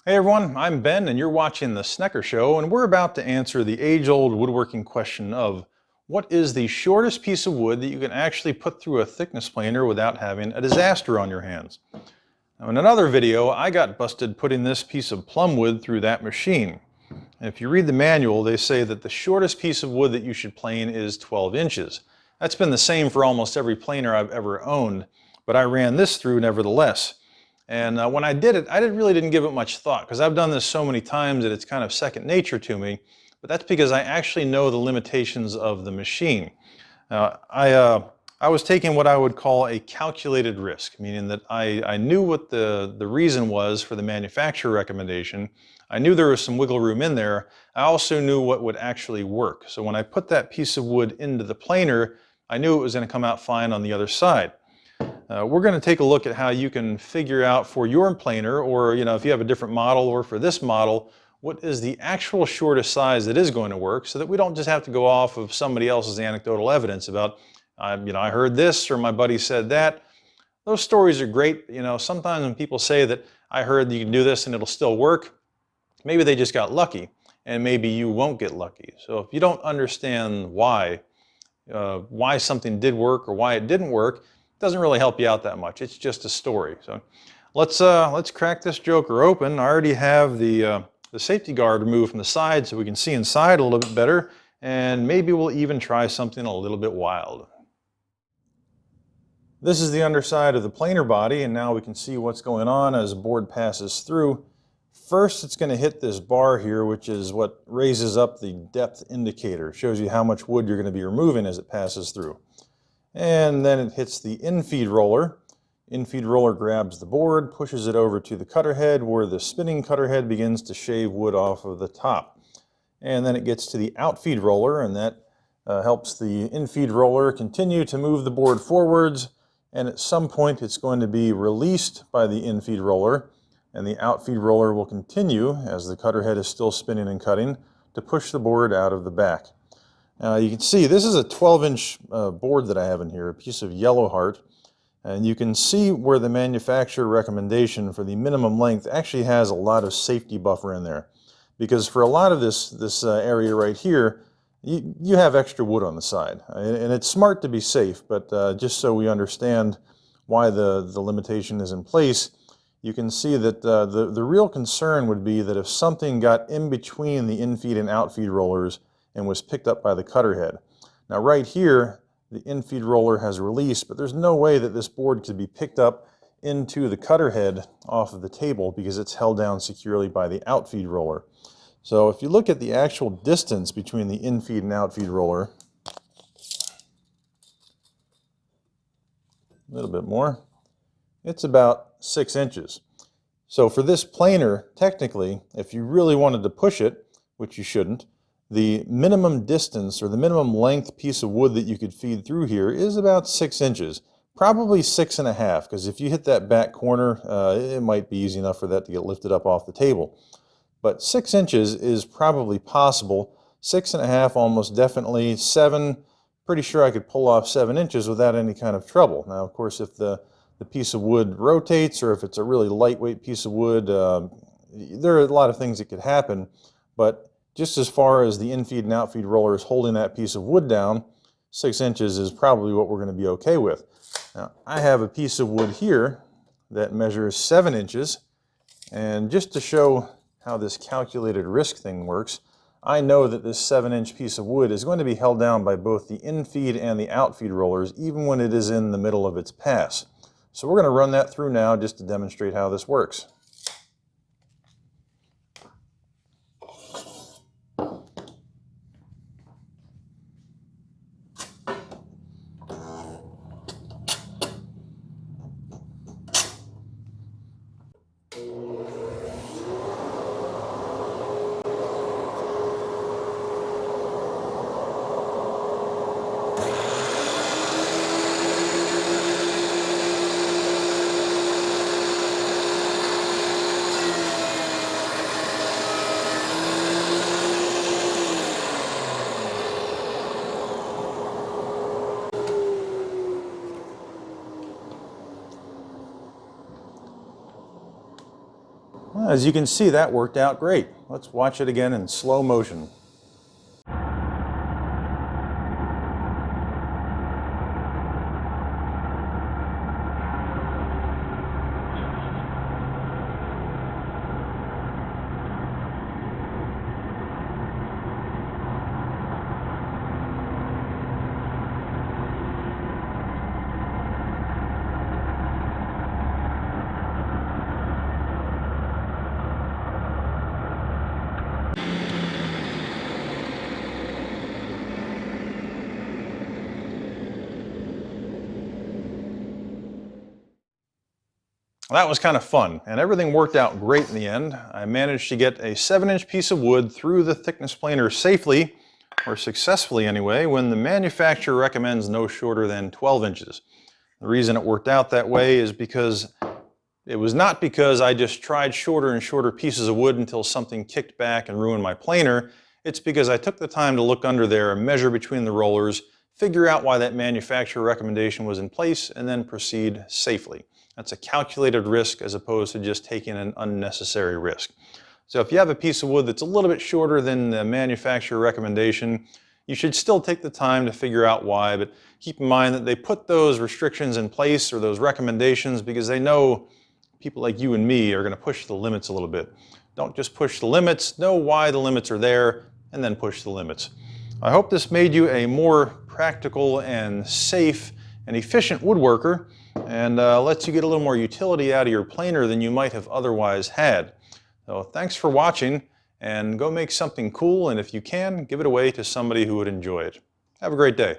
Hey everyone, I'm Ben and you're watching The Snecker Show, and we're about to answer the age-old woodworking question of what is the shortest piece of wood that you can actually put through a thickness planer without having a disaster on your hands. Now, in another video, I got busted putting this piece of plum wood through that machine. And if you read the manual, they say that the shortest piece of wood that you should plane is 12 inches. That's been the same for almost every planer I've ever owned, but I ran this through nevertheless. And when I did it, I really didn't give it much thought because I've done this so many times that it's kind of second nature to me. But that's because I actually know the limitations of the machine. I was taking what I would call a calculated risk, meaning that I knew what the reason was for the manufacturer recommendation. I knew there was some wiggle room in there. I also knew what would actually work. So when I put that piece of wood into the planer, I knew it was going to come out fine on the other side. We're going to take a look at how you can figure out for your planer, or if you have a different model, or for this model, what is the actual shortest size that is going to work, so that we don't just have to go off of somebody else's anecdotal evidence about, I heard this or my buddy said that. Those stories are great. Sometimes when people say that I heard that you can do this and it'll still work, maybe they just got lucky, and maybe you won't get lucky. So if you don't understand why something did work or why it didn't work, it doesn't really help you out that much. It's just a story. So let's crack this joker open. I already have the safety guard removed from the side so we can see inside a little bit better, and maybe we'll even try something a little bit wild. This is the underside of the planer body, and now we can see what's going on as the board passes through. First, it's going to hit this bar here, which is what raises up the depth indicator. It shows you how much wood you're going to be removing as it passes through. And then it hits the infeed roller. Infeed roller grabs the board, pushes it over to the cutter head, where the spinning cutter head begins to shave wood off of the top. And then it gets to the outfeed roller, and that helps the infeed roller continue to move the board forwards. And at some point, it's going to be released by the infeed roller, and the outfeed roller will continue, as the cutter head is still spinning and cutting, to push the board out of the back. You can see this is a 12-inch board that I have in here, a piece of yellow heart, and you can see where the manufacturer recommendation for the minimum length actually has a lot of safety buffer in there, because for a lot of this area right here, you have extra wood on the side, and it's smart to be safe, but just so we understand why the limitation is in place, you can see that the real concern would be that if something got in between the infeed and outfeed rollers and was picked up by the cutter head. Now right here, the infeed roller has released, but there's no way that this board could be picked up into the cutter head off of the table because it's held down securely by the outfeed roller. So if you look at the actual distance between the infeed and outfeed roller, a little bit more, it's about 6 inches. So for this planer, technically, if you really wanted to push it, which you shouldn't, the minimum distance or the minimum length piece of wood that you could feed through here is about 6 inches, probably 6.5, because if you hit that back corner, it might be easy enough for that to get lifted up off the table. But 6 inches is probably possible. 6.5 almost definitely. 7, pretty sure I could pull off 7 inches without any kind of trouble. Now, of course, if the piece of wood rotates, or if it's a really lightweight piece of wood, there are a lot of things that could happen, but just as far as the infeed and outfeed rollers holding that piece of wood down, 6 inches is probably what we're going to be okay with. Now, I have a piece of wood here that measures 7 inches, and just to show how this calculated risk thing works, I know that this 7-inch piece of wood is going to be held down by both the infeed and the outfeed rollers, even when it is in the middle of its pass. So we're going to run that through now just to demonstrate how this works. Well, as you can see, that worked out great. Let's watch it again in slow motion. That was kind of fun, and everything worked out great in the end. I managed to get a 7-inch piece of wood through the thickness planer safely, or successfully anyway, when the manufacturer recommends no shorter than 12 inches. The reason it worked out that way is because it was not because I just tried shorter and shorter pieces of wood until something kicked back and ruined my planer. It's because I took the time to look under there and measure between the rollers, figure out why that manufacturer recommendation was in place, and then proceed safely. That's a calculated risk as opposed to just taking an unnecessary risk. So if you have a piece of wood that's a little bit shorter than the manufacturer recommendation, you should still take the time to figure out why, but keep in mind that they put those restrictions in place or those recommendations because they know people like you and me are going to push the limits a little bit. Don't just push the limits, know why the limits are there, and then push the limits. I hope this made you a more practical and safe and efficient woodworker, and lets you get a little more utility out of your planer than you might have otherwise had. So thanks for watching, and go make something cool, and if you can, give it away to somebody who would enjoy it. Have a great day.